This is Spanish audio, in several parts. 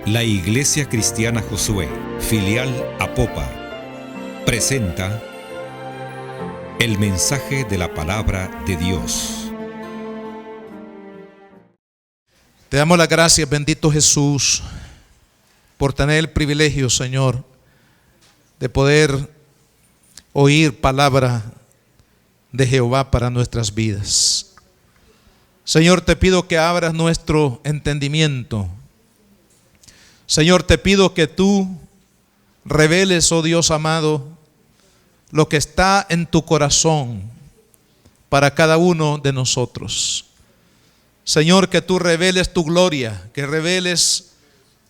La Iglesia Cristiana Josué, filial Apopa, presenta el mensaje de la palabra de Dios. Te damos las gracias, bendito Jesús, por tener el privilegio, Señor, de poder oír palabra de Jehová para nuestras vidas. Señor, te pido que abras nuestro entendimiento. Señor, te pido que tú reveles, oh Dios amado, lo que está en tu corazón para cada uno de nosotros. Señor, que tú reveles tu gloria, que reveles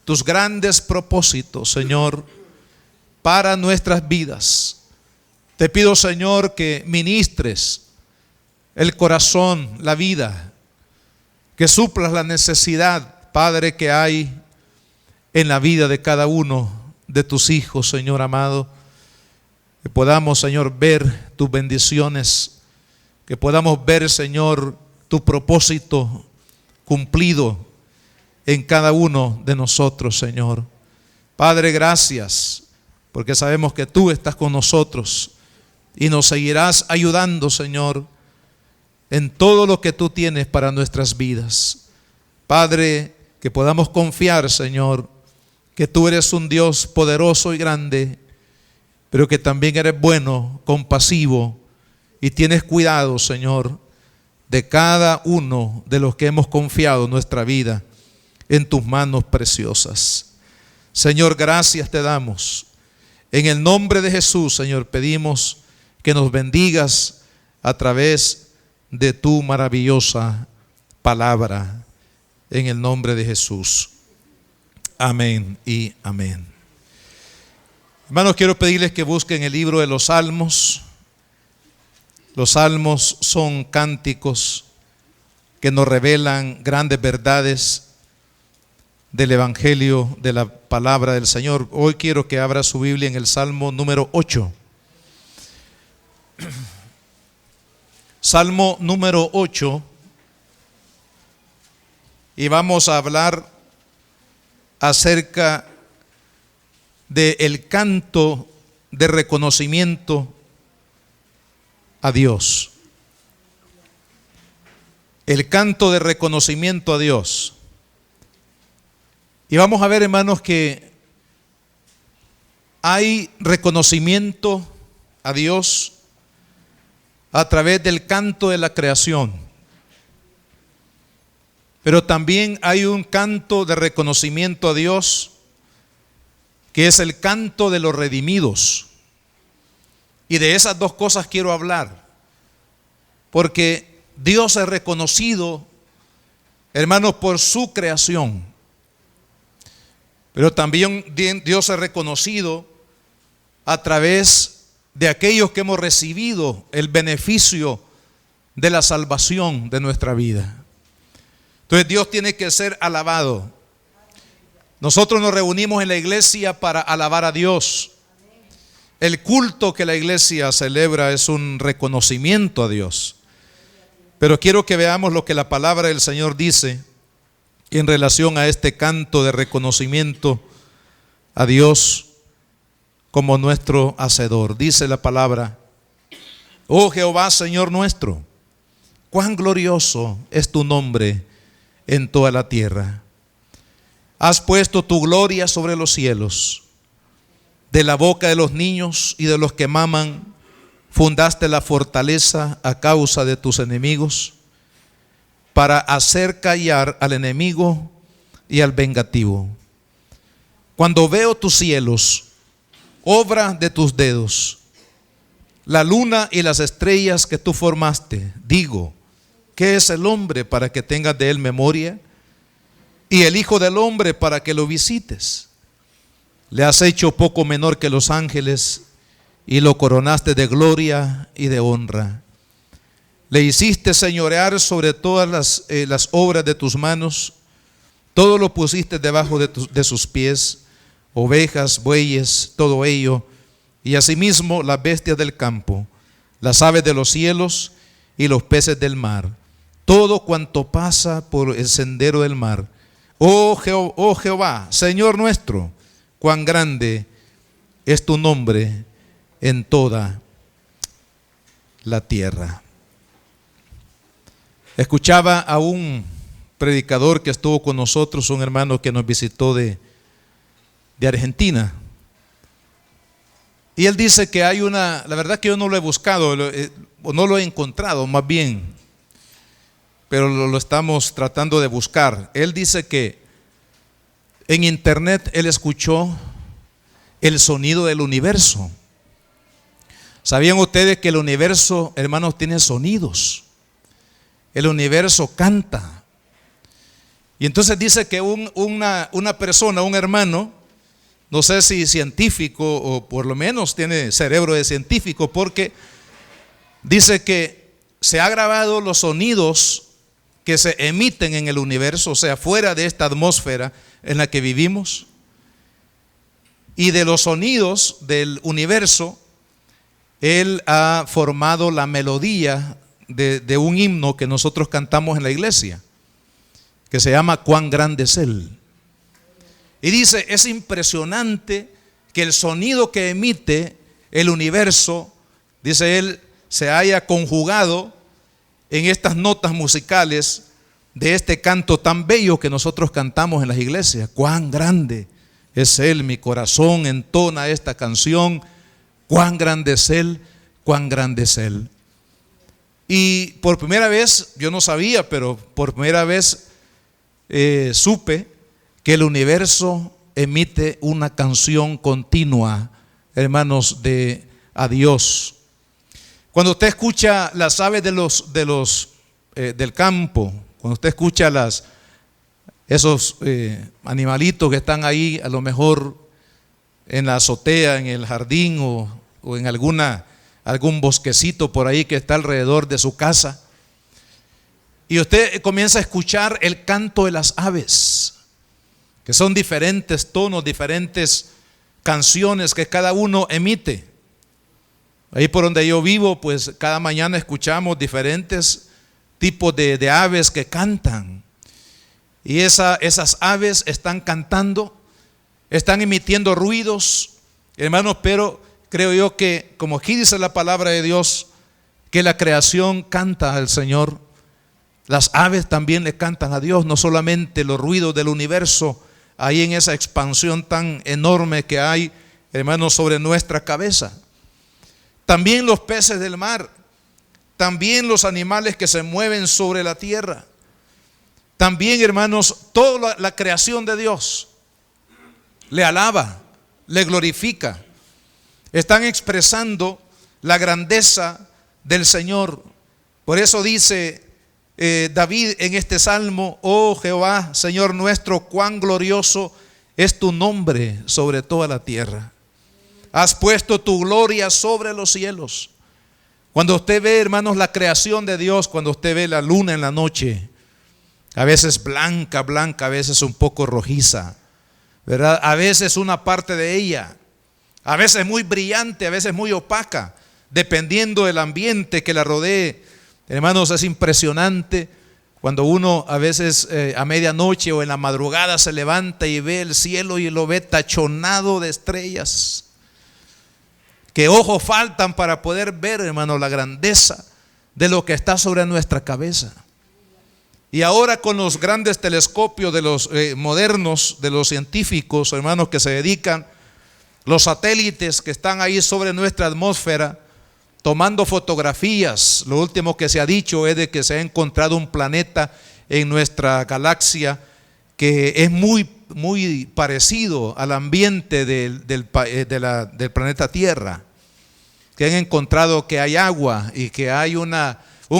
tus grandes propósitos, Señor, para nuestras vidas. Te pido, Señor, que ministres el corazón, la vida, que suplas la necesidad, Padre, que hay en la vida de cada uno de tus hijos, Señor amado. Que podamos, Señor, ver tus bendiciones, que podamos ver, Señor, tu propósito cumplido en cada uno de nosotros, Señor. Padre, gracias, porque sabemos que tú estás con nosotros y nos seguirás ayudando, Señor, en todo lo que tú tienes para nuestras vidas. Padre, que podamos confiar, Señor, que tú eres un Dios poderoso y grande, pero que también eres bueno, compasivo, y tienes cuidado, Señor, de cada uno de los que hemos confiado nuestra vida en tus manos preciosas. Señor, gracias te damos. En el nombre de Jesús, Señor, pedimos que nos bendigas a través de tu maravillosa palabra. En el nombre de Jesús. Amén y amén. Hermanos, quiero pedirles que busquen el libro de los Salmos. Los Salmos son cánticos que nos revelan grandes verdades del Evangelio, de la palabra del Señor. Hoy quiero que abra su Biblia en el Salmo número 8. Salmo número 8. Y vamos a hablar acerca del canto de reconocimiento a Dios. El canto de reconocimiento a Dios. Y vamos a ver, hermanos, que hay reconocimiento a Dios a través del canto de la creación. Pero también hay un canto de reconocimiento a Dios que es el canto de los redimidos. Y de esas dos cosas quiero hablar, porque Dios es reconocido, hermanos, por su creación. Pero también Dios es reconocido a través de aquellos que hemos recibido el beneficio de la salvación de nuestra vida. Entonces Dios tiene que ser alabado. Nosotros nos reunimos en la iglesia para alabar a Dios. El culto que la iglesia celebra es un reconocimiento a Dios. Pero quiero que veamos lo que la palabra del Señor dice en relación a este canto de reconocimiento a Dios como nuestro hacedor. Dice la palabra: oh Jehová, Señor nuestro, cuán glorioso es tu nombre en toda la tierra. Has puesto tu gloria sobre los cielos. De la boca de los niños y de los que maman, fundaste la fortaleza a causa de tus enemigos, para hacer callar al enemigo y al vengativo. Cuando veo tus cielos, obra de tus dedos, la luna y las estrellas que tú formaste, digo: ¿qué es el hombre para que tengas de él memoria? Y el hijo del hombre para que lo visites. Le has hecho poco menor que los ángeles y lo coronaste de gloria y de honra. Le hiciste señorear sobre todas las obras de tus manos. Todo lo pusiste debajo de sus pies, ovejas, bueyes, todo ello, y asimismo las bestias del campo, las aves de los cielos y los peces del mar, todo cuanto pasa por el sendero del mar. Oh Jehová, Señor nuestro, cuán grande es tu nombre en toda la tierra. Escuchaba a un predicador que estuvo con nosotros, un hermano que nos visitó de Argentina. Y él dice que hay la verdad que yo no lo he buscado, o no lo he encontrado más bien, pero lo estamos tratando de buscar. Él dice que en internet él escuchó el sonido del universo. ¿Sabían ustedes que el universo, hermanos, tiene sonidos? El universo canta. Y entonces dice que una persona, un hermano, no sé si científico o por lo menos tiene cerebro de científico, porque dice que se ha grabado los sonidos que se emiten en el universo, o sea, fuera de esta atmósfera en la que vivimos. Y de los sonidos del universo, él ha formado la melodía de un himno que nosotros cantamos en la iglesia, que se llama Cuán grande es Él. Y dice, es impresionante que el sonido que emite el universo, dice él, se haya conjugado en estas notas musicales de este canto tan bello que nosotros cantamos en las iglesias. Cuán grande es Él, mi corazón entona esta canción, cuán grande es Él, cuán grande es Él. Y por primera vez, yo no sabía, pero por primera vez supe que el universo emite una canción continua, hermanos, a Dios. Cuando usted escucha las aves del campo, cuando usted escucha esos animalitos que están ahí, a lo mejor en la azotea, en el jardín o en algún bosquecito por ahí que está alrededor de su casa, y usted comienza a escuchar el canto de las aves, que son diferentes tonos, diferentes canciones que cada uno emite. Ahí por donde yo vivo, pues cada mañana escuchamos diferentes tipos de aves que cantan. Y esas aves están cantando, están emitiendo ruidos, hermanos, pero creo yo que, como aquí dice la palabra de Dios, que la creación canta al Señor. Las aves también le cantan a Dios, no solamente los ruidos del universo, ahí en esa expansión tan enorme que hay, hermanos, sobre nuestra cabeza. También los peces del mar, también los animales que se mueven sobre la tierra. También, hermanos, toda la creación de Dios le alaba, le glorifica. Están expresando la grandeza del Señor. Por eso dice David en este salmo: oh Jehová, Señor nuestro, cuán glorioso es tu nombre sobre toda la tierra. Has puesto tu gloria sobre los cielos. Cuando usted ve, hermanos, la creación de Dios, cuando usted ve la luna en la noche, a veces blanca, a veces un poco rojiza, ¿verdad? A veces una parte de ella, a veces muy brillante, a veces muy opaca, dependiendo del ambiente que la rodee. Hermanos, es impresionante cuando uno a veces a medianoche o en la madrugada se levanta y ve el cielo y lo ve tachonado de estrellas. Que ojos faltan para poder ver, hermano, la grandeza de lo que está sobre nuestra cabeza. Y ahora con los grandes telescopios de los modernos, de los científicos, hermanos, que se dedican, los satélites que están ahí sobre nuestra atmósfera, tomando fotografías. Lo último que se ha dicho es de que se ha encontrado un planeta en nuestra galaxia que es muy parecido al ambiente del planeta Tierra, que han encontrado que hay agua y que hay un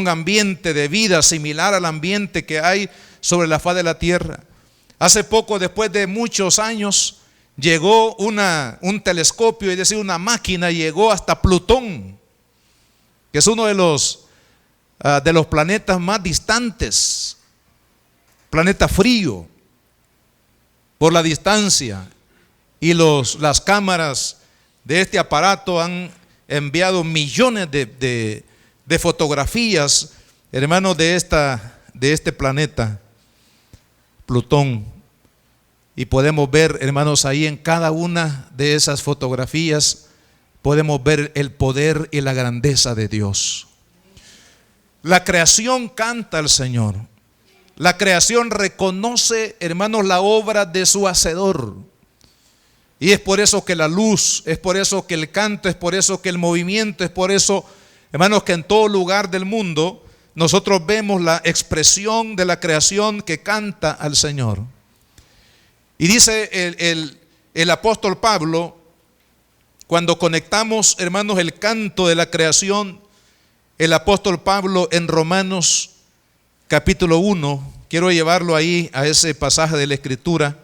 ambiente de vida similar al ambiente que hay sobre la faz de la Tierra. Hace poco, después de muchos años, llegó un telescopio, es decir, una máquina, llegó hasta Plutón, que es uno de los planetas más distantes, planeta frío, por la distancia. Y las cámaras de este aparato han enviado millones de fotografías, hermanos, de este planeta, Plutón. Y podemos ver, hermanos, ahí en cada una de esas fotografías podemos ver el poder y la grandeza de Dios. La creación canta al Señor. La creación reconoce, hermanos, la obra de su Hacedor. Y es por eso que la luz, es por eso que el canto, es por eso que el movimiento, es por eso, hermanos, que en todo lugar del mundo nosotros vemos la expresión de la creación que canta al Señor. Y dice el apóstol Pablo, cuando conectamos, hermanos, el canto de la creación, el apóstol Pablo en Romanos capítulo 1, quiero llevarlo ahí a ese pasaje de la Escritura.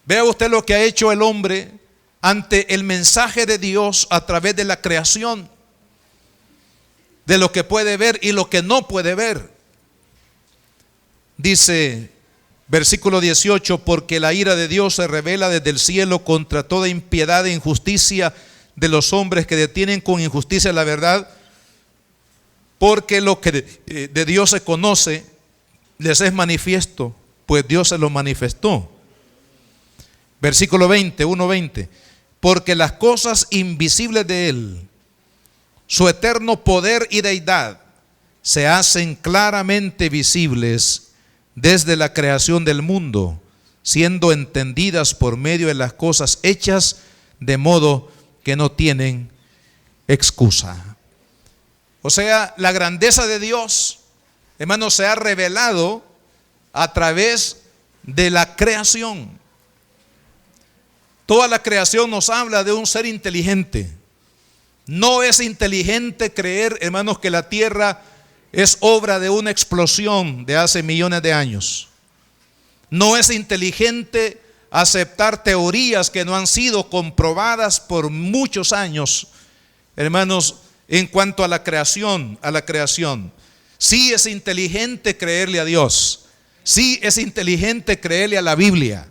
Vea usted lo que ha hecho el hombre ante el mensaje de Dios a través de la creación, de lo que puede ver y lo que no puede ver. Dice versículo 18, porque la ira de Dios se revela desde el cielo contra toda impiedad e injusticia de los hombres que detienen con injusticia la verdad, porque lo que de Dios se conoce les es manifiesto, pues Dios se lo manifestó. Versículo 20, 1:20, porque las cosas invisibles de Él, su eterno poder y deidad, se hacen claramente visibles desde la creación del mundo, siendo entendidas por medio de las cosas hechas, de modo que no tienen excusa. O sea, la grandeza de Dios, hermanos, se ha revelado a través de la creación. Toda la creación nos habla de un ser inteligente. No es inteligente creer, hermanos, que la tierra es obra de una explosión de hace millones de años. No es inteligente aceptar teorías que no han sido comprobadas por muchos años, hermanos, en cuanto a la creación, Sí es inteligente creerle a Dios. Sí es inteligente creerle a la Biblia.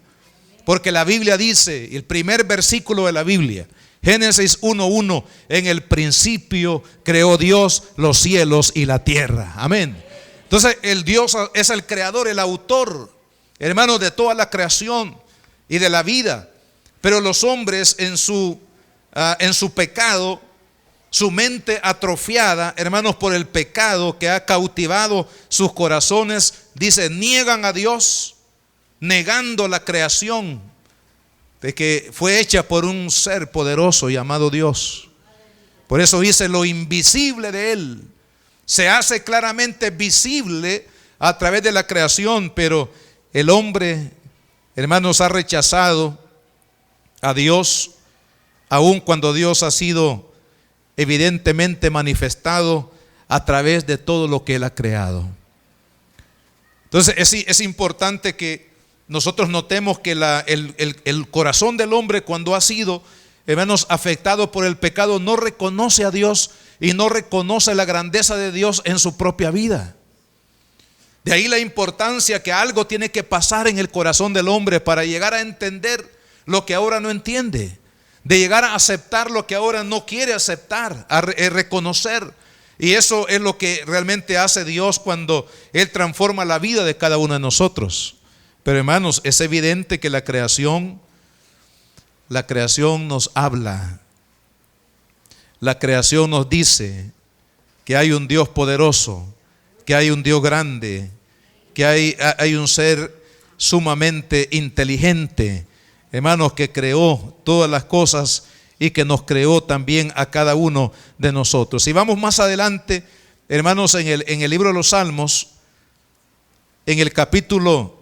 Porque la Biblia dice, el primer versículo de la Biblia, Génesis 1:1, en el principio creó Dios los cielos y la tierra. Amén. Entonces el Dios es el creador, el autor, hermanos, de toda la creación y de la vida. Pero los hombres en su pecado, su mente atrofiada, hermanos, por el pecado que ha cautivado sus corazones, dice, niegan a Dios, negando la creación de que fue hecha por un ser poderoso llamado Dios. Por eso dice, lo invisible de Él se hace claramente visible a través de la creación, pero el hombre, hermanos, ha rechazado a Dios, aun cuando Dios ha sido evidentemente manifestado a través de todo lo que Él ha creado. Entonces es importante que nosotros notemos que el corazón del hombre, cuando ha sido, hermanos, afectado por el pecado, no reconoce a Dios y no reconoce la grandeza de Dios en su propia vida. De ahí la importancia que algo tiene que pasar en el corazón del hombre para llegar a entender lo que ahora no entiende, de llegar a aceptar lo que ahora no quiere aceptar, a reconocer. Y eso es lo que realmente hace Dios cuando Él transforma la vida de cada uno de nosotros. Pero hermanos, es evidente que la creación nos habla. La creación nos dice que hay un Dios poderoso, que hay un Dios grande, que hay un ser sumamente inteligente, hermanos, que creó todas las cosas y que nos creó también a cada uno de nosotros. Si vamos más adelante, hermanos, en el libro de los Salmos, en el capítulo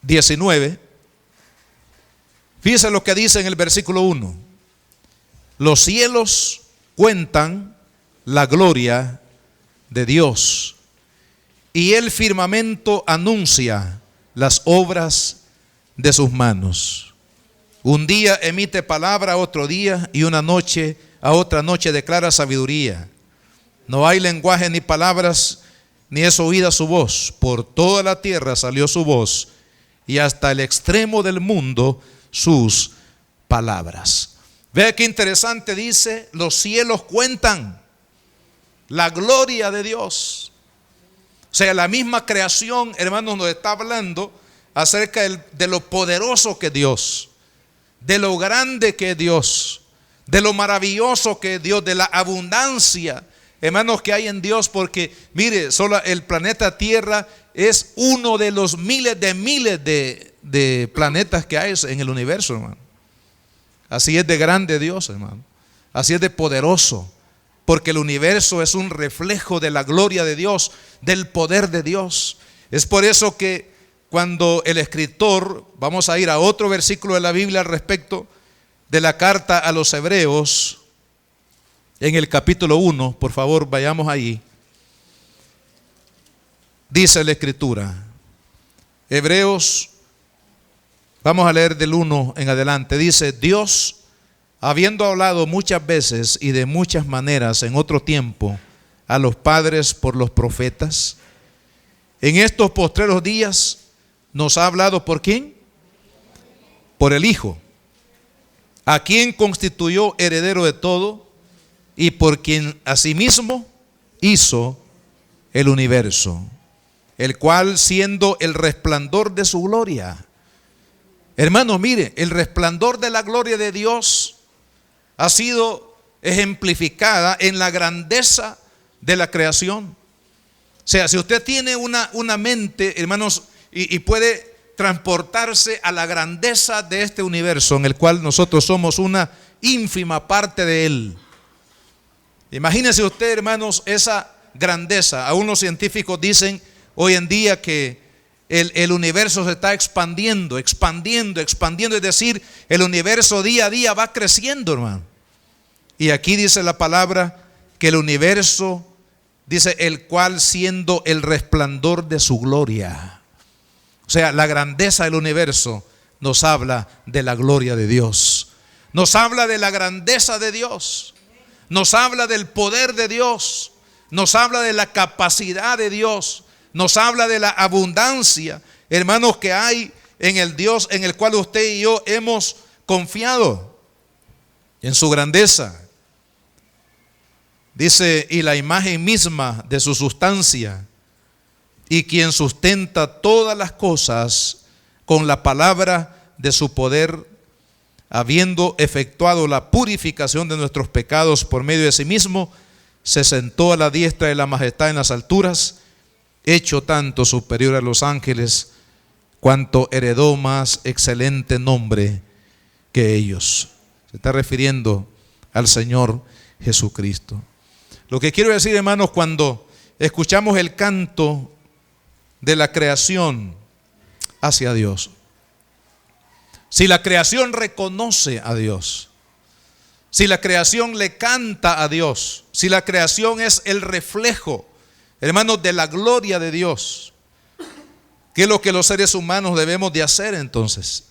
19, fíjense lo que dice en el versículo 1. Los cielos cuentan la gloria de Dios, y el firmamento anuncia las obras de sus manos. Un día emite palabra a otro día, y una noche a otra noche declara sabiduría. No hay lenguaje ni palabras, ni es oída su voz. Por toda la tierra salió su voz, y hasta el extremo del mundo sus palabras. Vea qué interesante, dice, los cielos cuentan la gloria de Dios. O sea, la misma creación, hermanos, nos está hablando acerca de lo poderoso que es Dios, de lo grande que es Dios, de lo maravilloso que es Dios, de la abundancia, hermanos, que hay en Dios. Porque mire, solo el planeta Tierra es uno de los miles de planetas que hay en el universo, hermano. Así es de grande Dios, hermano. Así es de poderoso. Porque el universo es un reflejo de la gloria de Dios, del poder de Dios. Es por eso que cuando el escritor, vamos a ir a otro versículo de la Biblia al respecto de la carta a los Hebreos, en el capítulo 1, por favor vayamos ahí. Dice la escritura, Hebreos, vamos a leer del 1 en adelante. Dice: Dios, habiendo hablado muchas veces y de muchas maneras en otro tiempo a los padres por los profetas, en estos postreros días nos ha hablado ¿por quién? Por el Hijo, a quien constituyó heredero de todo y por quien asimismo hizo el universo, el cual, siendo el resplandor de su gloria. Hermanos, mire, el resplandor de la gloria de Dios ha sido ejemplificada en la grandeza de la creación. O sea, si usted tiene una mente, hermanos, y puede transportarse a la grandeza de este universo en el cual nosotros somos una ínfima parte de él. Imagínese usted, hermanos, esa grandeza. Aún los científicos dicen hoy en día que el universo se está expandiendo. Es decir, el universo día a día va creciendo, hermano. Y aquí dice la palabra que el universo, dice, el cual siendo el resplandor de su gloria. O sea, la grandeza del universo nos habla de la gloria de Dios. Nos habla de la grandeza de Dios. Nos habla del poder de Dios. Nos habla de la capacidad de Dios. Nos habla de la abundancia, hermanos, que hay en el Dios en el cual usted y yo hemos confiado, en su grandeza. Dice: y la imagen misma de su sustancia, y quien sustenta todas las cosas con la palabra de su poder, habiendo efectuado la purificación de nuestros pecados por medio de sí mismo, se sentó a la diestra de la majestad en las alturas, hecho tanto superior a los ángeles, cuanto heredó más excelente nombre que ellos. Se está refiriendo al Señor Jesucristo. Lo que quiero decir, hermanos, cuando escuchamos el canto de la creación hacia Dios, si la creación reconoce a Dios, si la creación le canta a Dios, si la creación es el reflejo, hermanos, de la gloria de Dios, ¿qué es lo que los seres humanos debemos de hacer entonces?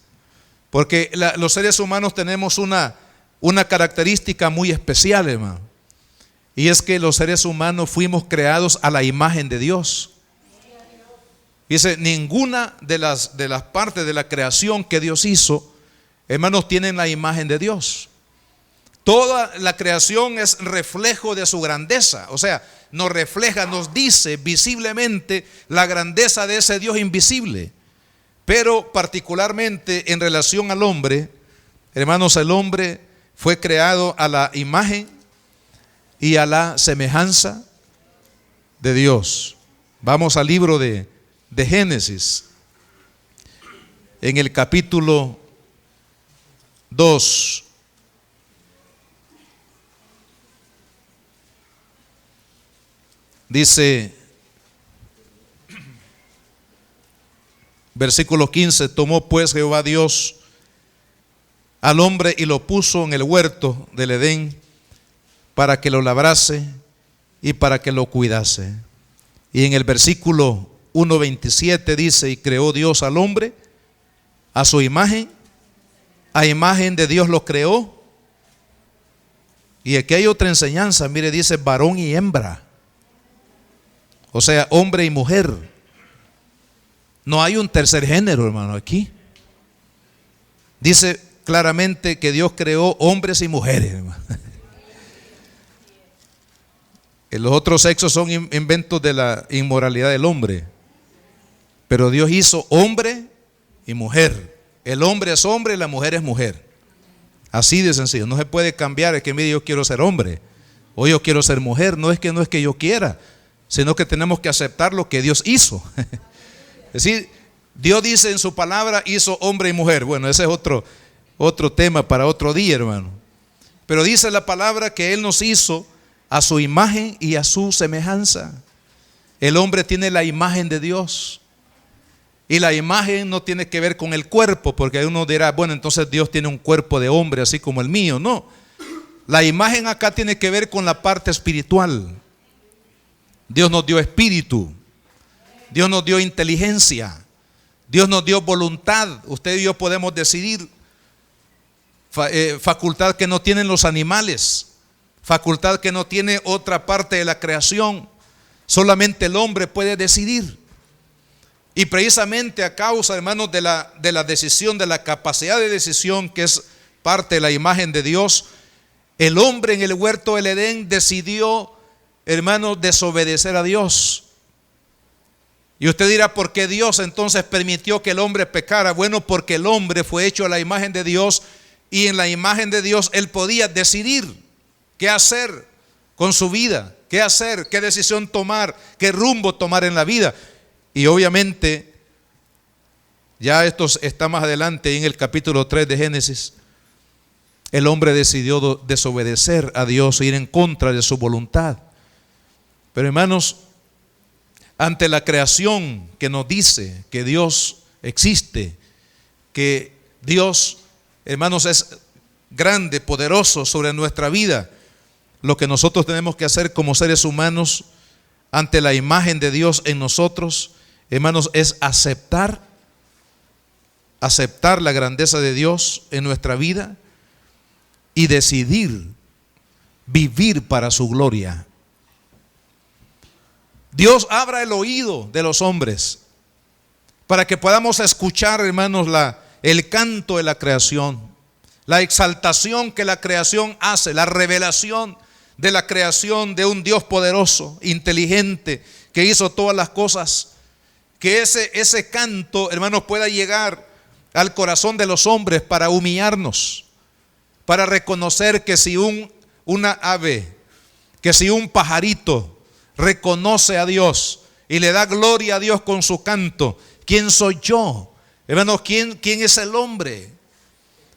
Porque los seres humanos tenemos una característica muy especial, hermano, y es que los seres humanos fuimos creados a la imagen de Dios. Dice, ninguna de las partes de la creación que Dios hizo, hermanos, tienen la imagen de Dios. Toda la creación es reflejo de su grandeza. O sea, nos refleja, nos dice visiblemente la grandeza de ese Dios invisible. Pero particularmente en relación al hombre, hermanos, el hombre fue creado a la imagen y a la semejanza de Dios. Vamos al libro de Génesis, en el capítulo 2. Dice, versículo 15: tomó pues Jehová Dios al hombre y lo puso en el huerto del Edén para que lo labrase y para que lo cuidase. Y en el versículo 1:27 dice: y creó Dios al hombre a su imagen, a imagen de Dios lo creó. Y aquí hay otra enseñanza, mire, dice varón y hembra. O sea, hombre y mujer. No hay un tercer género, hermano, aquí. Dice claramente que Dios creó hombres y mujeres, hermano. Los otros sexos son inventos de la inmoralidad del hombre. Pero Dios hizo hombre y mujer. El hombre es hombre y la mujer es mujer. Así de sencillo. No se puede cambiar. Es que mire, yo quiero ser hombre o yo quiero ser mujer. No es que yo quiera, sino que tenemos que aceptar lo que Dios hizo. Es decir, Dios dice en su palabra, hizo hombre y mujer. Bueno, ese es otro tema para otro día, hermano. Pero dice la palabra que Él nos hizo a su imagen y a su semejanza. El hombre tiene la imagen de Dios. Y la imagen no tiene que ver con el cuerpo, porque uno dirá, bueno, entonces Dios tiene un cuerpo de hombre así como el mío. No, la imagen acá tiene que ver con la parte espiritual. Dios nos dio espíritu, Dios nos dio inteligencia, Dios nos dio voluntad. Usted y yo podemos decidir, facultad que no tienen los animales, facultad que no tiene otra parte de la creación. Solamente el hombre puede decidir. Y precisamente a causa, hermanos, de la decisión, de la capacidad de decisión, que es parte de la imagen de Dios, el hombre en el huerto del Edén decidió, hermanos, desobedecer a Dios. Y usted dirá, ¿por qué Dios entonces permitió que el hombre pecara? Bueno, porque el hombre fue hecho a la imagen de Dios, y en la imagen de Dios él podía decidir qué hacer con su vida, qué hacer, qué decisión tomar, qué rumbo tomar en la vida. Y obviamente, ya esto está más adelante en el capítulo 3 de Génesis, el hombre decidió desobedecer a Dios, ir en contra de su voluntad. Pero hermanos, ante la creación que nos dice que Dios existe, que Dios, hermanos, es grande, poderoso sobre nuestra vida, lo que nosotros tenemos que hacer como seres humanos ante la imagen de Dios en nosotros, hermanos, es aceptar la grandeza de Dios en nuestra vida y decidir vivir para su gloria. Dios abra el oído de los hombres para que podamos escuchar, hermanos, el canto de la creación, la exaltación que la creación hace, la revelación de la creación de un Dios poderoso, inteligente, que hizo todas las cosas. Que ese canto, hermanos, pueda llegar al corazón de los hombres para humillarnos, para reconocer que si una ave, que si un pajarito reconoce a Dios y le da gloria a Dios con su canto, ¿quién soy yo? Hermanos, ¿quién es el hombre?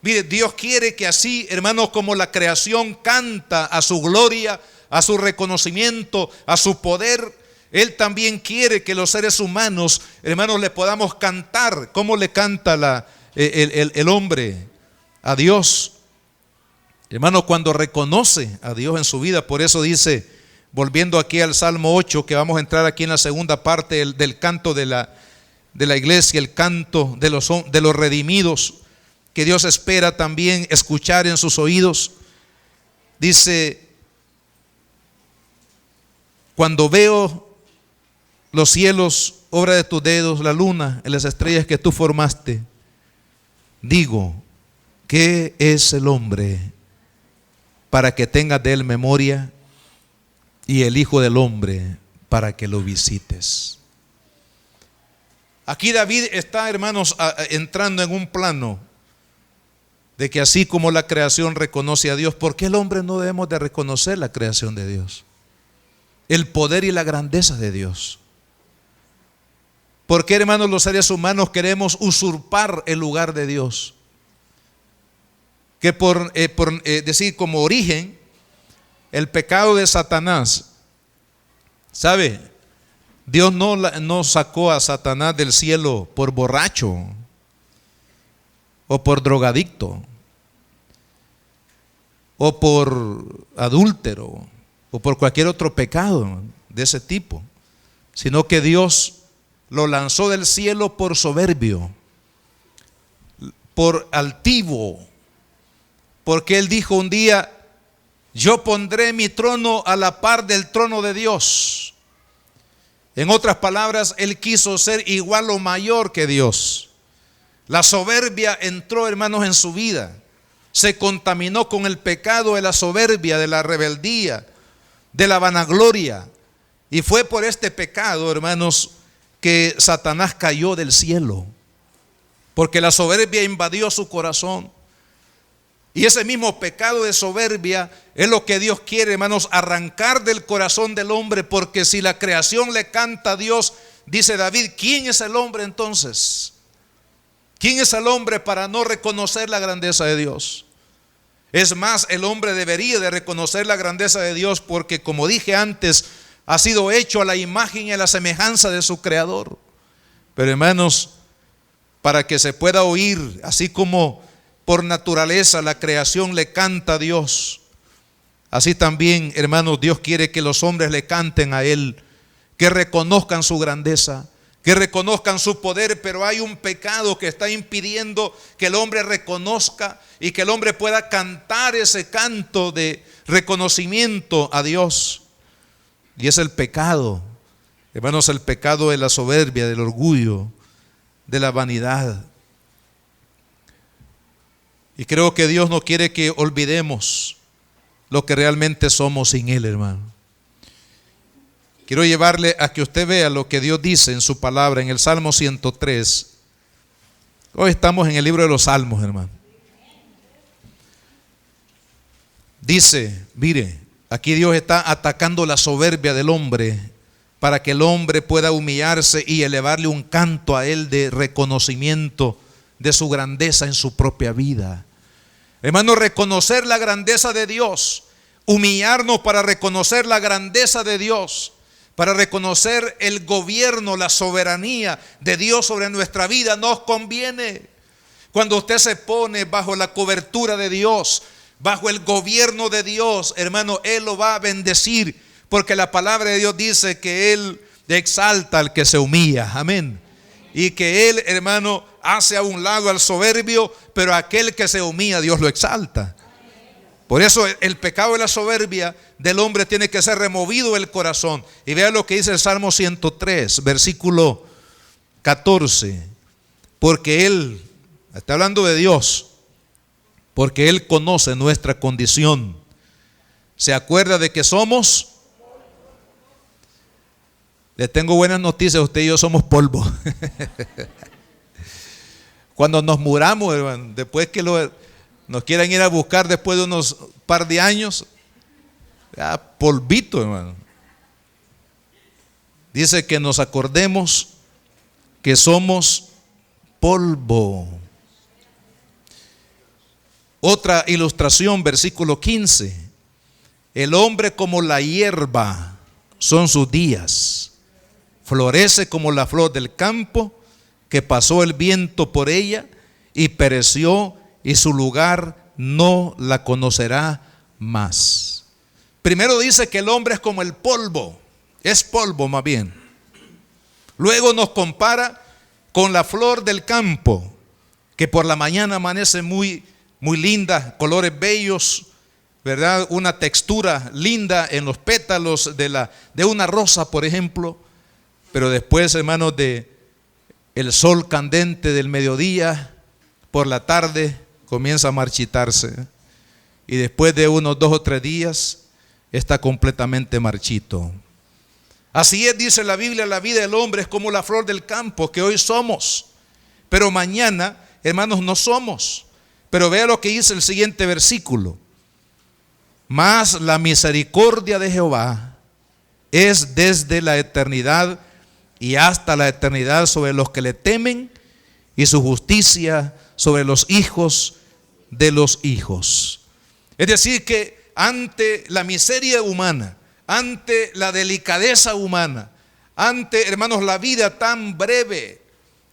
Mire, Dios quiere que así, hermanos, como la creación canta a su gloria, a su reconocimiento, a su poder, Él también quiere que los seres humanos, hermanos, le podamos cantar. ¿Cómo le canta el hombre a Dios? Hermanos, cuando reconoce a Dios en su vida. Por eso dice, volviendo aquí al Salmo 8, que vamos a entrar aquí en la segunda parte del canto de la iglesia, el canto de los redimidos, que Dios espera también escuchar en sus oídos. Dice, cuando veo los cielos, obra de tus dedos, la luna, las estrellas que tú formaste, digo, ¿qué es el hombre para que tengas de él memoria, y el hijo del hombre para que lo visites? Aquí David está, hermanos, entrando en un plano de que así como la creación reconoce a Dios, ¿por qué el hombre no debemos de reconocer la creación de Dios? El poder y la grandeza de Dios. ¿Por qué, hermanos, los seres humanos queremos usurpar el lugar de Dios? Que por decir como origen, el pecado de Satanás, ¿sabe? Dios no sacó a Satanás del cielo por borracho o por drogadicto o por adúltero o por cualquier otro pecado de ese tipo, sino que Dios lo lanzó del cielo por soberbio, por altivo, porque Él dijo un día, yo pondré mi trono a la par del trono de Dios. En otras palabras, Él quiso ser igual o mayor que Dios. La soberbia entró, hermanos, en su vida. Se contaminó con el pecado de la soberbia, de la rebeldía, de la vanagloria. Y fue por este pecado, hermanos, que Satanás cayó del cielo. porque la soberbia invadió su corazón. Y ese mismo pecado de soberbia es lo que Dios quiere, hermanos, arrancar del corazón del hombre, porque si la creación le canta a Dios, dice David, ¿quién es el hombre entonces? ¿Quién es el hombre para no reconocer la grandeza de Dios? Es más, el hombre debería de reconocer la grandeza de Dios, porque como dije antes, ha sido hecho a la imagen y a la semejanza de su creador. Pero hermanos, para que se pueda oír, así como por naturaleza la creación le canta a Dios, así también, hermanos, Dios quiere que los hombres le canten a Él, que reconozcan su grandeza, que reconozcan su poder. Pero hay un pecado que está impidiendo que el hombre reconozca y que el hombre pueda cantar ese canto de reconocimiento a Dios. Y es el pecado, hermanos, el pecado de la soberbia, del orgullo, de la vanidad. Y creo que Dios no quiere que olvidemos lo que realmente somos sin Él, hermano. Quiero llevarle a que usted vea lo que Dios dice en su palabra en el Salmo 103. Hoy estamos en el libro de los Salmos, hermano. Dice, mire, aquí Dios está atacando la soberbia del hombre para que el hombre pueda humillarse y elevarle un canto a Él de reconocimiento de su grandeza en su propia vida. Hermano, reconocer la grandeza de Dios, humillarnos para reconocer la grandeza de Dios, para reconocer el gobierno, la soberanía de Dios sobre nuestra vida, nos conviene. Cuando usted se pone bajo la cobertura de Dios, bajo el gobierno de Dios, hermano, Él lo va a bendecir, porque la palabra de Dios dice que Él exalta al que se humilla, amén. Y que Él, hermano, hace a un lado al soberbio, pero aquel que se humilla, Dios lo exalta. Por eso el pecado de la soberbia del hombre tiene que ser removido del corazón. Y vea lo que dice el Salmo 103, versículo 14. Porque Él, está hablando de Dios, porque Él conoce nuestra condición. Se acuerda de que somos. Le tengo buenas noticias, usted y yo somos polvo. Cuando nos muramos, hermano, después que nos quieran ir a buscar después de unos par de años, ya polvito, hermano. Dice que nos acordemos que somos polvo. Otra ilustración, versículo 15. El hombre como la hierba son sus días. Florece como la flor del campo, que pasó el viento por ella y pereció, y su lugar no la conocerá más. Primero dice que el hombre es como el polvo, es polvo más bien. Luego nos compara con la flor del campo, que por la mañana amanece muy linda, colores bellos, ¿verdad? Una textura linda en los pétalos de una rosa, por ejemplo. Pero después, hermanos, de el sol candente del mediodía, por la tarde comienza a marchitarse. Y después de unos 2 o 3 días está completamente marchito. Así es, dice la Biblia, la vida del hombre es como la flor del campo que hoy somos, pero mañana, hermanos, no somos. Pero vea lo que dice el siguiente versículo. Mas la misericordia de Jehová es desde la eternidad y hasta la eternidad sobre los que le temen, y su justicia sobre los hijos de los hijos. Es decir, que ante la miseria humana, ante la delicadeza humana, ante, hermanos, la vida tan breve,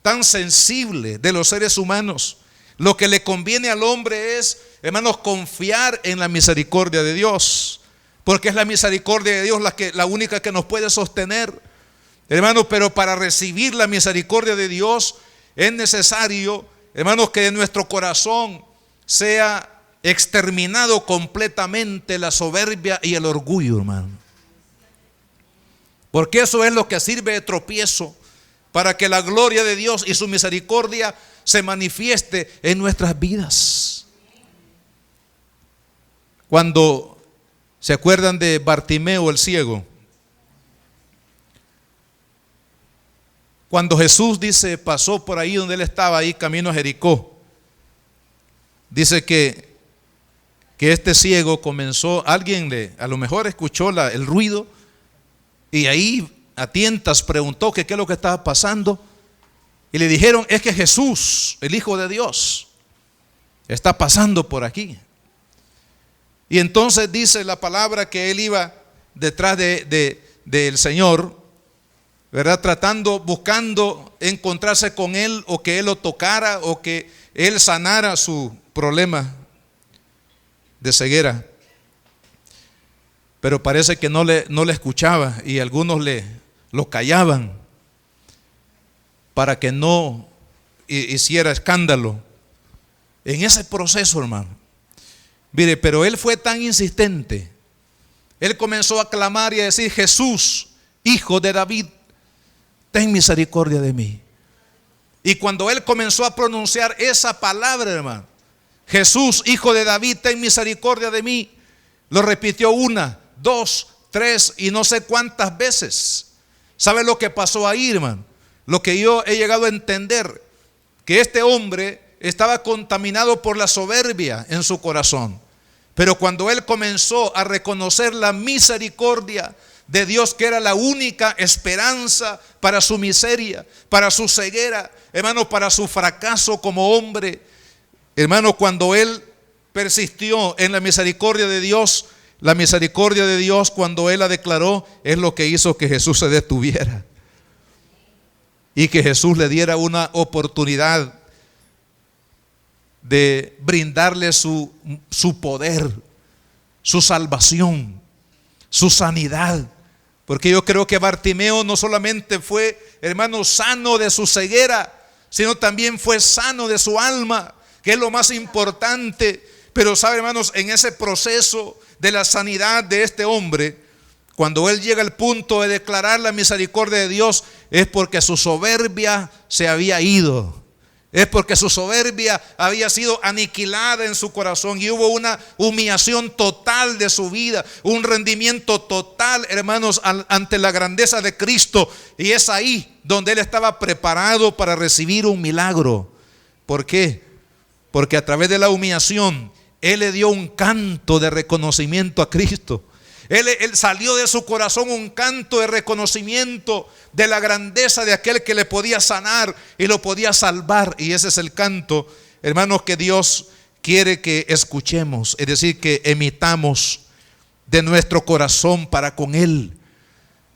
tan sensible de los seres humanos, lo que le conviene al hombre es, hermanos, confiar en la misericordia de Dios, porque es la misericordia de Dios la única que nos puede sostener, hermanos. Pero para recibir la misericordia de Dios es necesario, hermanos, que de nuestro corazón sea exterminado completamente la soberbia y el orgullo, hermano. Porque eso es lo que sirve de tropiezo para que la gloria de Dios y su misericordia se manifieste en nuestras vidas. Cuando se acuerdan de Bartimeo el ciego, cuando Jesús, dice, pasó por ahí donde él estaba, ahí camino a Jericó, dice que este ciego comenzó, a lo mejor escuchó el ruido y ahí a tientas preguntó que qué es lo que estaba pasando, y le dijeron: es que Jesús, el Hijo de Dios, está pasando por aquí. Y entonces dice la palabra que él iba detrás del Señor, ¿verdad? Buscando encontrarse con él, o que él lo tocara, o que él sanara su problema de ceguera. Pero parece que no le escuchaba, y algunos lo callaban para que no hiciera escándalo en ese proceso, hermano. Mire, pero él fue tan insistente. Él comenzó a clamar y a decir: Jesús, Hijo de David, ten misericordia de mí. Y cuando él comenzó a pronunciar esa palabra, hermano, Jesús, Hijo de David, ten misericordia de mí, lo repitió 1, 2, 3 y no sé cuántas veces. ¿Sabe lo que pasó ahí, hermano? Lo que yo he llegado a entender, que este hombre estaba contaminado por la soberbia en su corazón. Pero cuando él comenzó a reconocer la misericordia de Dios, que era la única esperanza para su miseria, para su ceguera, hermano, para su fracaso como hombre, hermano, cuando él persistió en la misericordia de Dios, la misericordia de Dios, cuando él la declaró, es lo que hizo que Jesús se detuviera y que Jesús le diera una oportunidad de brindarle su poder, su salvación, su sanidad. Porque yo creo que Bartimeo no solamente fue, hermano, sano de su ceguera, sino también fue sano de su alma, que es lo más importante. Pero sabe, hermanos, en ese proceso de la sanidad de este hombre, cuando él llega al punto de declarar la misericordia de Dios, es porque su soberbia se había ido. Es porque su soberbia había sido aniquilada en su corazón, y hubo una humillación total de su vida, un rendimiento total, hermanos, ante la grandeza de Cristo. Y es ahí donde él estaba preparado para recibir un milagro. ¿Por qué? Porque a través de la humillación él le dio un canto de reconocimiento a Cristo. Él salió de su corazón un canto de reconocimiento de la grandeza de aquel que le podía sanar y lo podía salvar. Y ese es el canto, hermanos, que Dios quiere que escuchemos, es decir, que emitamos de nuestro corazón para con Él.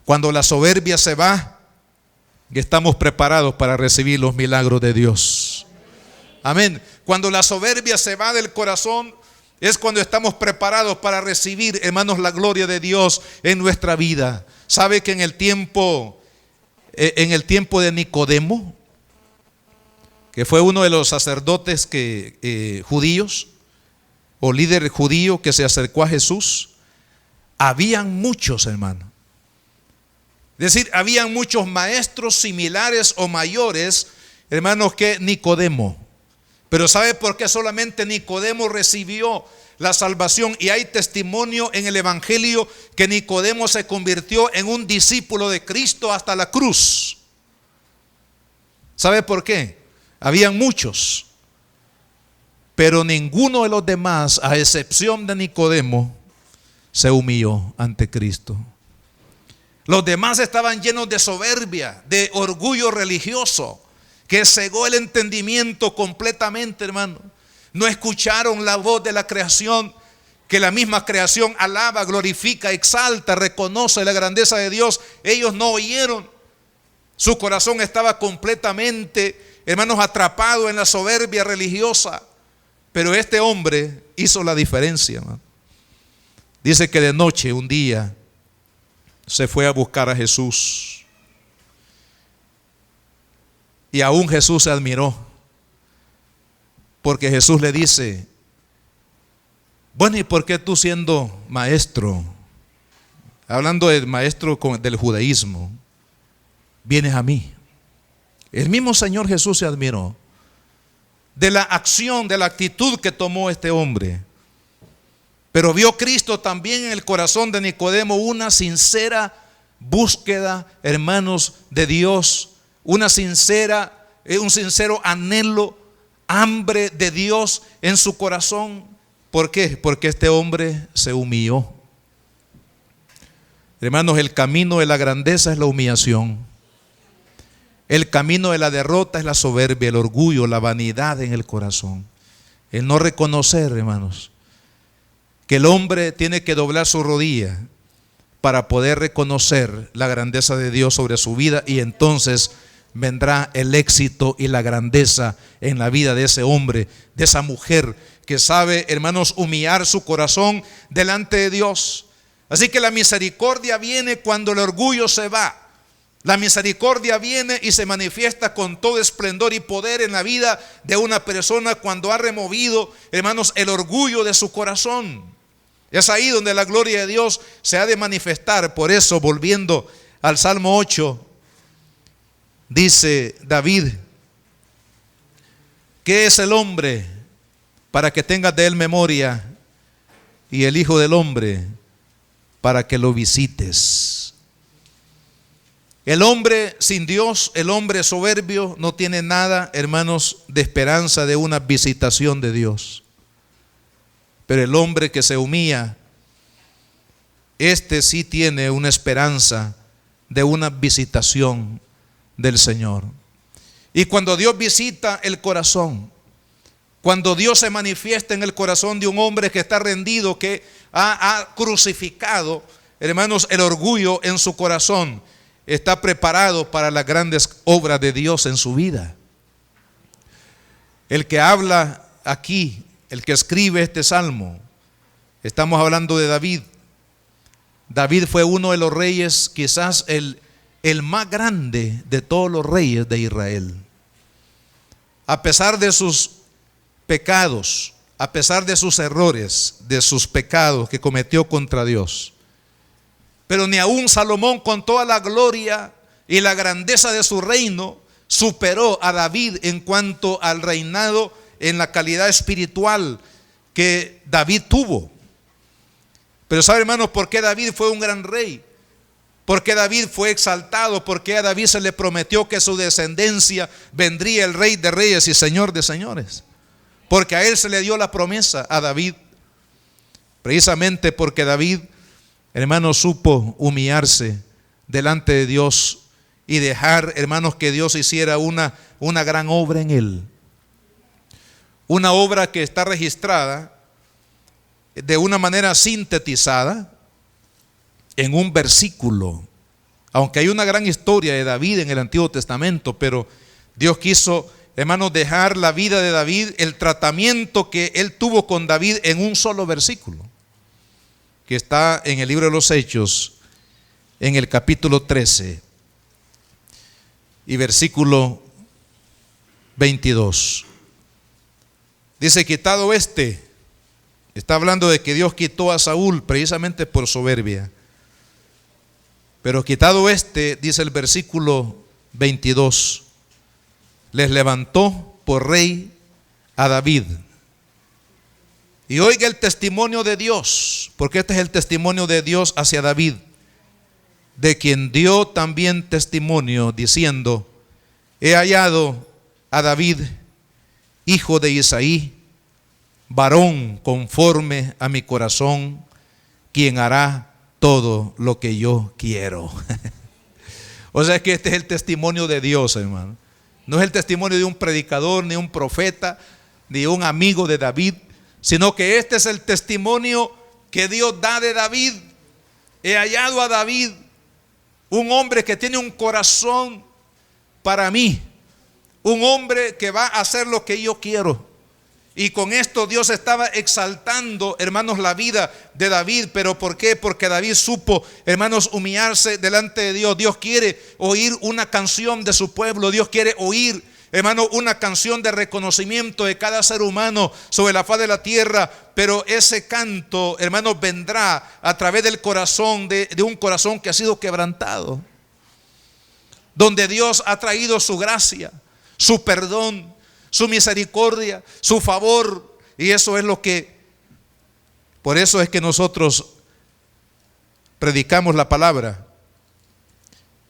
Cuando la soberbia se va, estamos preparados para recibir los milagros de Dios. Amén. Cuando la soberbia se va del corazón, es cuando estamos preparados para recibir, hermanos, la gloria de Dios en nuestra vida. ¿Sabe que en el tiempo de Nicodemo, que fue uno de los sacerdotes judíos o líder judío que se acercó a Jesús, habían muchos, hermanos? Es decir, habían muchos maestros similares o mayores, hermanos, que Nicodemo. Pero ¿sabe por qué solamente Nicodemo recibió la salvación? Y hay testimonio en el Evangelio que Nicodemo se convirtió en un discípulo de Cristo hasta la cruz. ¿Sabe por qué? Habían muchos, pero ninguno de los demás, a excepción de Nicodemo, se humilló ante Cristo. Los demás estaban llenos de soberbia, de orgullo religioso, que cegó el entendimiento completamente, hermano. No escucharon la voz de la creación, que la misma creación alaba, glorifica, exalta, reconoce la grandeza de Dios. Ellos no oyeron. Su corazón estaba completamente, hermanos, atrapado en la soberbia religiosa. Pero este hombre hizo la diferencia, hermano. Dice que de noche, un día, se fue a buscar a Jesús. Y aún Jesús se admiró, porque Jesús le dice: bueno, ¿y por qué tú, siendo maestro, hablando del maestro del judaísmo, vienes a mí? El mismo Señor Jesús se admiró de la acción, de la actitud que tomó este hombre. Pero vio Cristo también en el corazón de Nicodemo una sincera búsqueda, hermanos, de Dios, un sincero anhelo, hambre de Dios en su corazón. ¿Por qué? Porque este hombre se humilló. Hermanos, el camino de la grandeza es la humillación. El camino de la derrota es la soberbia, el orgullo, la vanidad en el corazón. El no reconocer, hermanos, que el hombre tiene que doblar su rodilla para poder reconocer la grandeza de Dios sobre su vida, y entonces vendrá el éxito y la grandeza en la vida de ese hombre, de esa mujer que sabe, hermanos, humillar su corazón delante de Dios. Así que la misericordia viene cuando el orgullo se va. La misericordia viene y se manifiesta con todo esplendor y poder en la vida de una persona cuando ha removido, hermanos, el orgullo de su corazón. Es ahí donde la gloria de Dios se ha de manifestar. Por eso, volviendo al Salmo 8, dice David: ¿qué es el hombre para que tengas de él memoria, y el hijo del hombre para que lo visites? El hombre sin Dios, el hombre soberbio, no tiene nada, hermanos, de esperanza de una visitación de Dios. Pero el hombre que se humilla, este sí tiene una esperanza de una visitación del Señor. Y cuando Dios visita el corazón, cuando Dios se manifiesta en el corazón de un hombre que está rendido, que ha crucificado, hermanos, el orgullo en su corazón, está preparado para las grandes obras de Dios en su vida. El que habla aquí, el que escribe este salmo, estamos hablando de David. David fue uno de los reyes, quizás el más grande de todos los reyes de Israel. A pesar de sus pecados, a pesar de sus errores, de sus pecados que cometió contra Dios, pero ni aún Salomón, con toda la gloria y la grandeza de su reino, superó a David en cuanto al reinado en la calidad espiritual que David tuvo. Pero ¿sabe, hermanos, por qué David fue un gran rey? ¿Por qué David fue exaltado? ¿Por qué a David se le prometió que su descendencia vendría el rey de reyes y señor de señores? Porque a él se le dio la promesa, a David. Precisamente porque David, hermanos, supo humillarse delante de Dios y dejar, hermanos, que Dios hiciera una gran obra en él. Una obra que está registrada de una manera sintetizada en un versículo. Aunque hay una gran historia de David en el Antiguo Testamento, pero Dios quiso, hermanos, dejar la vida de David, el tratamiento que él tuvo con David, en un solo versículo, que está en el libro de los Hechos, en el capítulo 13 y versículo 22. Dice: quitado está hablando de que Dios quitó a Saúl precisamente por soberbia. Pero quitado dice el versículo 22, les levantó por rey a David. Y oiga el testimonio de Dios, porque este es el testimonio de Dios hacia David, de quien dio también testimonio diciendo: he hallado a David, hijo de Isaí, varón conforme a mi corazón, quien hará todo lo que yo quiero. O sea, que este es el testimonio de Dios, hermano. No es el testimonio de un predicador, ni un profeta, ni un amigo de David, sino que este es el testimonio que Dios da de David. He hallado a David, un hombre que tiene un corazón para mí, un hombre que va a hacer lo que yo quiero. Y con esto Dios estaba exaltando, hermanos, la vida de David. ¿Pero por qué? Porque David supo, hermanos, humillarse delante de Dios. Dios quiere oír una canción de su pueblo. Dios quiere oír, hermano, una canción de reconocimiento de cada ser humano sobre la faz de la tierra. Pero ese canto, hermanos, vendrá a través del corazón, de un corazón que ha sido quebrantado, donde Dios ha traído su gracia, su perdón, su misericordia, su favor. Y eso es por eso es que nosotros predicamos la palabra.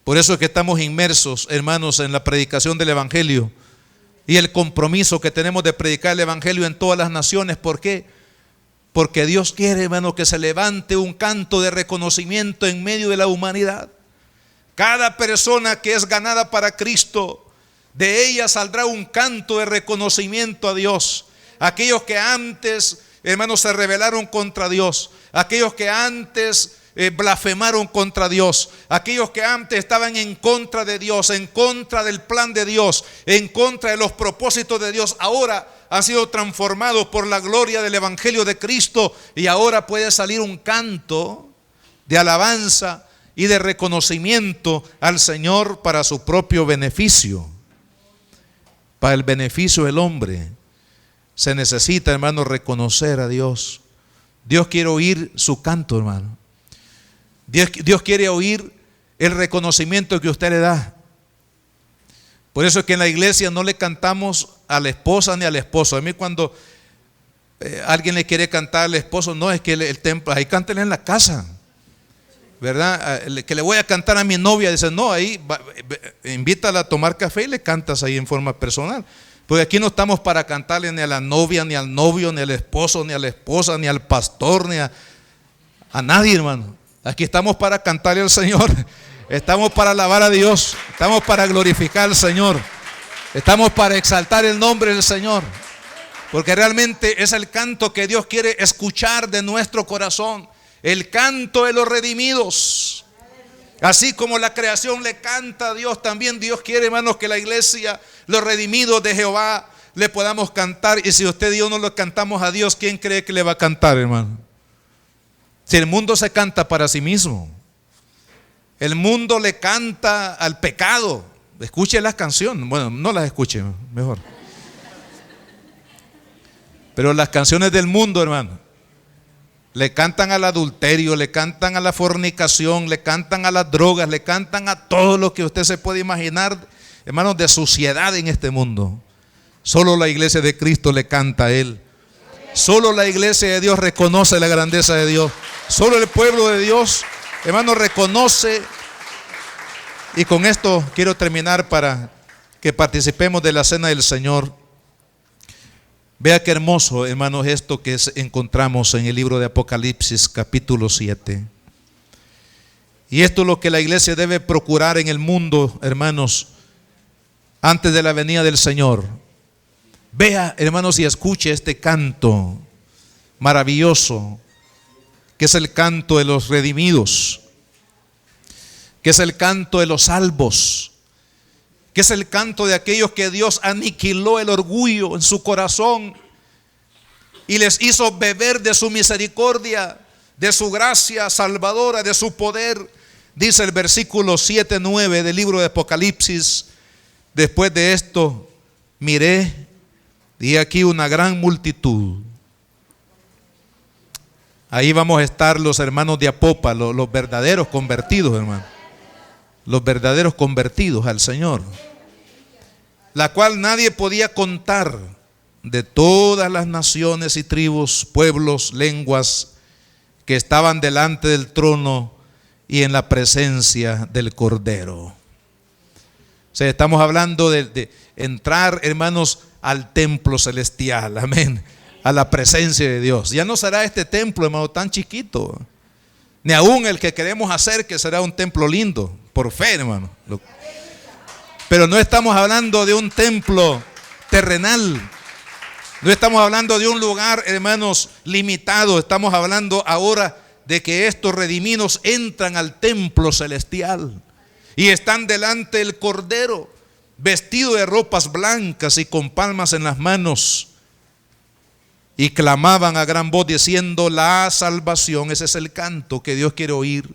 Por eso es que estamos inmersos, hermanos, en la predicación del Evangelio y el compromiso que tenemos de predicar el Evangelio en todas las naciones. ¿Por qué? Porque Dios quiere, hermano, que se levante un canto de reconocimiento en medio de la humanidad. Cada persona que es ganada para Cristo, de ella saldrá un canto de reconocimiento a Dios. Aquellos que antes, hermanos, se rebelaron contra Dios, aquellos que antes blasfemaron contra Dios, aquellos que antes estaban en contra de Dios, en contra del plan de Dios, en contra de los propósitos de Dios, ahora han sido transformados por la gloria del Evangelio de Cristo, y ahora puede salir un canto de alabanza y de reconocimiento al Señor para su propio beneficio, para el beneficio del hombre. Se necesita, hermano, reconocer a Dios. Dios quiere oír su canto, hermano. Dios quiere oír el reconocimiento que usted le da. Por eso es que en la iglesia no le cantamos a la esposa ni al esposo. A mí cuando alguien le quiere cantar al esposo, no, es que el templo, ahí cántele en la casa, ¿verdad? Que le voy a cantar a mi novia, dice, no, ahí invítala a tomar café y le cantas ahí en forma personal. Porque aquí no estamos para cantarle ni a la novia, ni al novio, ni al esposo, ni a la esposa, ni al pastor, ni a nadie, hermano. Aquí estamos para cantarle al Señor. Estamos para alabar a Dios. Estamos para glorificar al Señor. Estamos para exaltar el nombre del Señor. Porque realmente es el canto que Dios quiere escuchar de nuestro corazón. El canto de los redimidos. Así como la creación le canta a Dios, también Dios quiere, hermanos, que la iglesia, los redimidos de Jehová, le podamos cantar. Y si usted y yo no lo cantamos a Dios, ¿quién cree que le va a cantar, hermano? Si el mundo se canta para sí mismo, el mundo le canta al pecado. Escuche las canciones, bueno, no las escuche, mejor. Pero las canciones del mundo, hermano, le cantan al adulterio, le cantan a la fornicación, le cantan a las drogas, le cantan a todo lo que usted se puede imaginar, hermanos, de suciedad en este mundo. Solo la iglesia de Cristo le canta a Él. Solo la iglesia de Dios reconoce la grandeza de Dios. Solo el pueblo de Dios, hermano, reconoce. Y con esto quiero terminar para que participemos de la cena del Señor. Vea qué hermoso, hermanos, esto que encontramos en el libro de Apocalipsis, capítulo 7. Y esto es lo que la iglesia debe procurar en el mundo, hermanos, antes de la venida del Señor. Vea, hermanos, y escuche este canto maravilloso, que es el canto de los redimidos, que es el canto de los salvos, que es el canto de aquellos que Dios aniquiló el orgullo en su corazón y les hizo beber de su misericordia, de su gracia salvadora, de su poder. Dice el versículo 7-9 del libro de Apocalipsis: después de esto miré, y aquí una gran multitud. Ahí vamos a estar los hermanos de Apopa, los verdaderos convertidos, hermano. Los verdaderos convertidos al Señor, la cual nadie podía contar, de todas las naciones y tribus, pueblos, lenguas, que estaban delante del trono y en la presencia del Cordero. O sea, estamos hablando de entrar, hermanos, al templo celestial, amén, a la presencia de Dios. Ya no será este templo, hermano, tan chiquito, ni aún el que queremos hacer, que será un templo lindo, por fe, hermano. Pero no estamos hablando de un templo terrenal, no estamos hablando de un lugar, hermanos, limitado. Estamos hablando ahora de que estos redimidos entran al templo celestial y están delante del Cordero, vestido de ropas blancas y con palmas en las manos, y clamaban a gran voz diciendo: la salvación. Ese es el canto que Dios quiere oír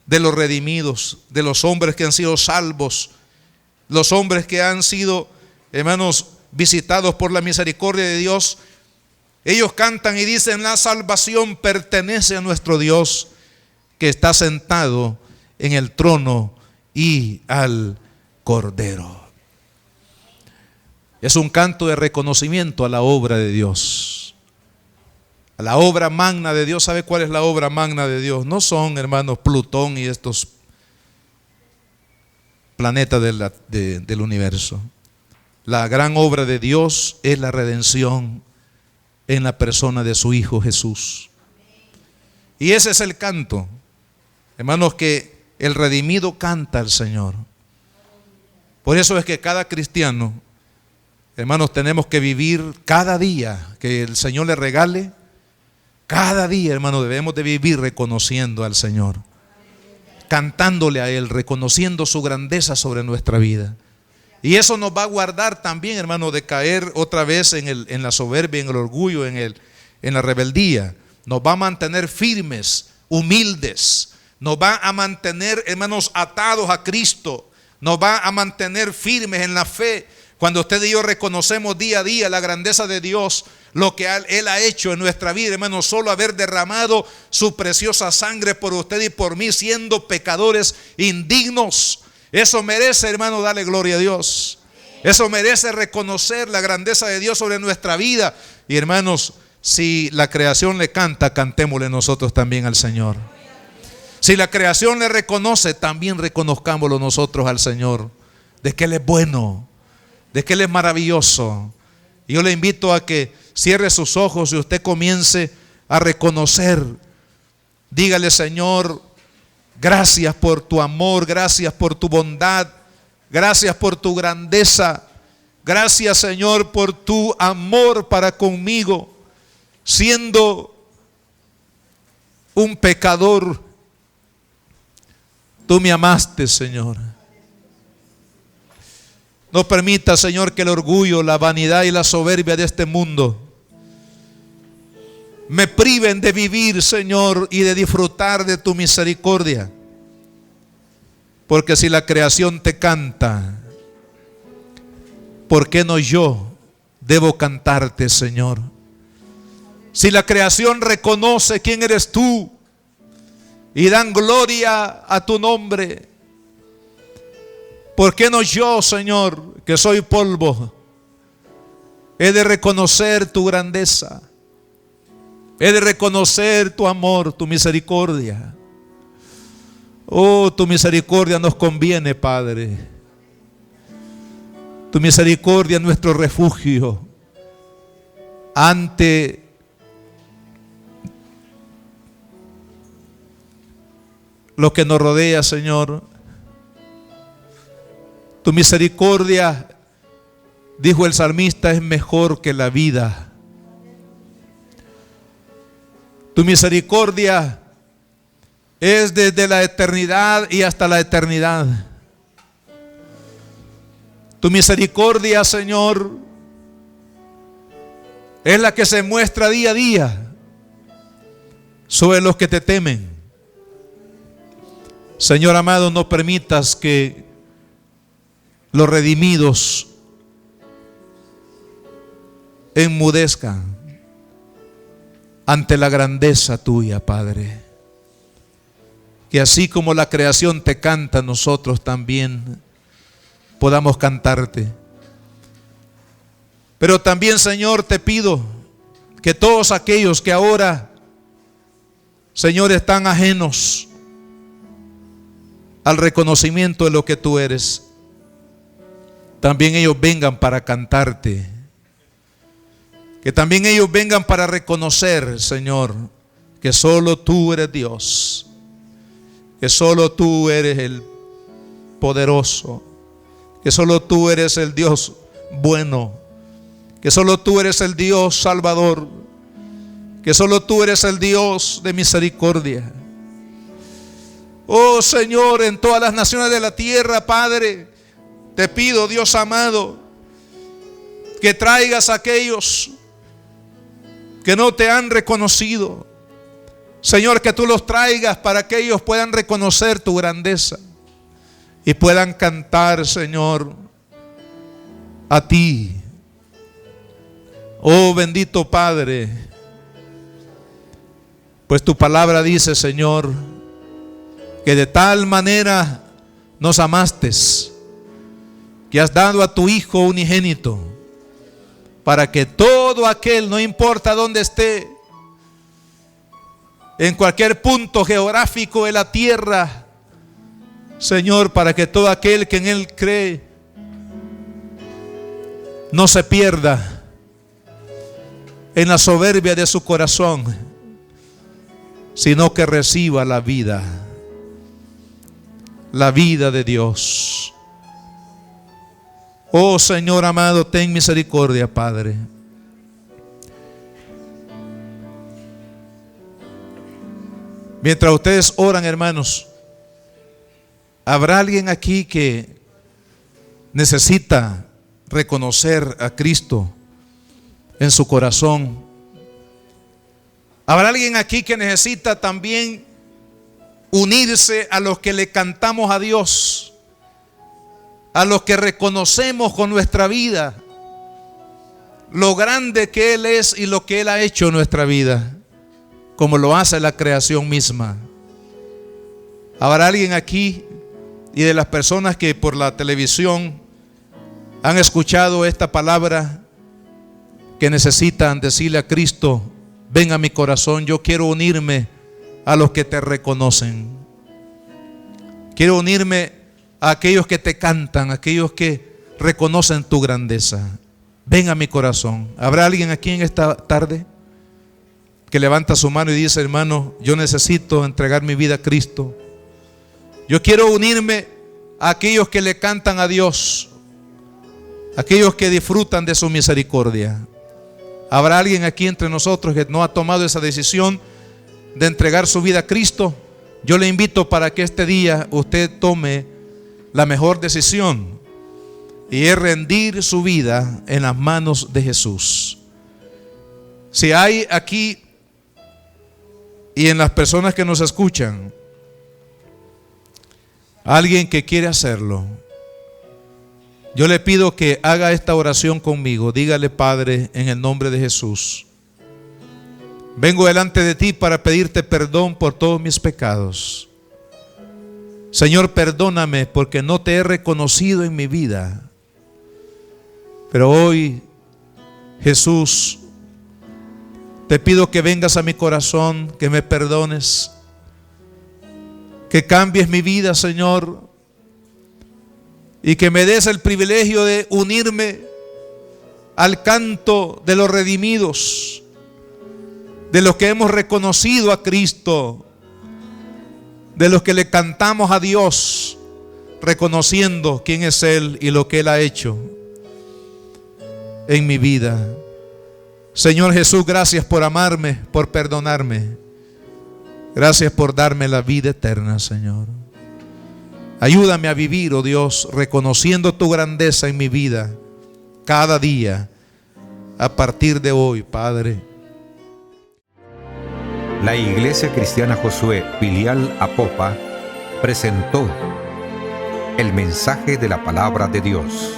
de los redimidos, de los hombres que han sido salvos, los hombres que han sido, hermanos, visitados por la misericordia de Dios. Ellos cantan y dicen: la salvación pertenece a nuestro Dios, que está sentado en el trono y al Cordero. Es un canto de reconocimiento a la obra de Dios, a la obra magna de Dios. ¿Sabe cuál es la obra magna de Dios? No son, hermanos, Plutón y estos planeta del universo. La gran obra de Dios es la redención en la persona de su Hijo Jesús. Y ese es el canto, hermanos, que el redimido canta al Señor. Por eso es que cada cristiano, hermanos, tenemos que vivir cada día que el Señor le regale. Cada día, hermanos, debemos de vivir reconociendo al Señor, cantándole a Él, reconociendo su grandeza sobre nuestra vida. Y eso nos va a guardar también, hermano, de caer otra vez en la soberbia, en el orgullo, en la rebeldía. Nos va a mantener firmes, humildes. Nos va a mantener, hermanos, atados a Cristo. Nos va a mantener firmes en la fe. Cuando usted y yo reconocemos día a día la grandeza de Dios, lo que Él ha hecho en nuestra vida, hermano, solo haber derramado su preciosa sangre por usted y por mí, siendo pecadores indignos. Eso merece, hermano, darle gloria a Dios. Eso merece reconocer la grandeza de Dios sobre nuestra vida. Y hermanos, si la creación le canta, cantémosle nosotros también al Señor. Si la creación le reconoce, también reconozcámoslo nosotros al Señor, de que Él es bueno, de que Él es maravilloso. Y yo le invito a que cierre sus ojos y usted comience a reconocer. Dígale: Señor, gracias por tu amor, gracias por tu bondad, gracias por tu grandeza. Gracias, Señor, por tu amor para conmigo, siendo un pecador. Tú me amaste, Señor. No permita, Señor, que el orgullo, la vanidad y la soberbia de este mundo me priven de vivir, Señor, y de disfrutar de tu misericordia. Porque si la creación te canta, ¿por qué no yo debo cantarte, Señor? Si la creación reconoce quién eres tú y dan gloria a tu nombre, ¿por qué no yo, Señor, que soy polvo, he de reconocer tu grandeza? He de reconocer tu amor, tu misericordia. Oh, tu misericordia nos conviene, Padre. Tu misericordia es nuestro refugio ante lo que nos rodea, Señor. Tu misericordia, dijo el salmista, es mejor que la vida. Tu misericordia es desde la eternidad y hasta la eternidad. Tu misericordia, Señor, es la que se muestra día a día sobre los que te temen. Señor amado, no permitas que los redimidos enmudezcan ante la grandeza tuya, Padre. Que así como la creación te canta, nosotros también podamos cantarte. Pero también, Señor, te pido que todos aquellos que ahora, Señor, están ajenos al reconocimiento de lo que tú eres, también ellos vengan para cantarte. Que también ellos vengan para reconocer, Señor, que solo tú eres Dios, que solo tú eres el poderoso, que solo tú eres el Dios bueno, que solo tú eres el Dios salvador, que solo tú eres el Dios de misericordia. Oh Señor, en todas las naciones de la tierra, Padre, te pido, Dios amado, que traigas a aquellos que no te han reconocido. Señor, que tú los traigas para que ellos puedan reconocer tu grandeza y puedan cantar, Señor, a ti. Oh bendito Padre, pues tu palabra dice, Señor, que de tal manera nos amaste, que has dado a tu Hijo unigénito, para que todo aquel, no importa dónde esté, en cualquier punto geográfico de la tierra, Señor, para que todo aquel que en Él cree no se pierda en la soberbia de su corazón, sino que reciba la vida de Dios. Oh Señor amado, ten misericordia, Padre. Mientras ustedes oran, hermanos, ¿habrá alguien aquí que necesita reconocer a Cristo en su corazón? ¿Habrá alguien aquí que necesita también unirse a los que le cantamos a Dios, a los que reconocemos con nuestra vida lo grande que Él es y lo que Él ha hecho en nuestra vida, como lo hace la creación misma? ¿Habrá alguien aquí, y de las personas que por la televisión han escuchado esta palabra, que necesitan decirle a Cristo: ven a mi corazón, yo quiero unirme a los que te reconocen, quiero unirme a aquellos que te cantan, a aquellos que reconocen tu grandeza? Ven a mi corazón. ¿Habrá alguien aquí en esta tarde que levanta su mano y dice: hermano, yo necesito entregar mi vida a Cristo, yo quiero unirme a aquellos que le cantan a Dios, aquellos que disfrutan de su misericordia? ¿Habrá alguien aquí entre nosotros que no ha tomado esa decisión de entregar su vida a Cristo? Yo le invito para que este día usted tome la mejor decisión, y es rendir su vida en las manos de Jesús. Si hay aquí y en las personas que nos escuchan alguien que quiere hacerlo, yo le pido que haga esta oración conmigo. Dígale: Padre, en el nombre de Jesús, vengo delante de ti para pedirte perdón por todos mis pecados. Señor, perdóname porque no te he reconocido en mi vida. Pero hoy, Jesús, te pido que vengas a mi corazón, que me perdones, que cambies mi vida, Señor, y que me des el privilegio de unirme al canto de los redimidos, de los que hemos reconocido a Cristo, de los que le cantamos a Dios, reconociendo quién es Él y lo que Él ha hecho en mi vida. Señor Jesús, gracias por amarme, por perdonarme. Gracias por darme la vida eterna, Señor. Ayúdame a vivir, oh Dios, reconociendo tu grandeza en mi vida cada día a partir de hoy, Padre. La Iglesia Cristiana Josué, filial Apopa, presentó el mensaje de la palabra de Dios.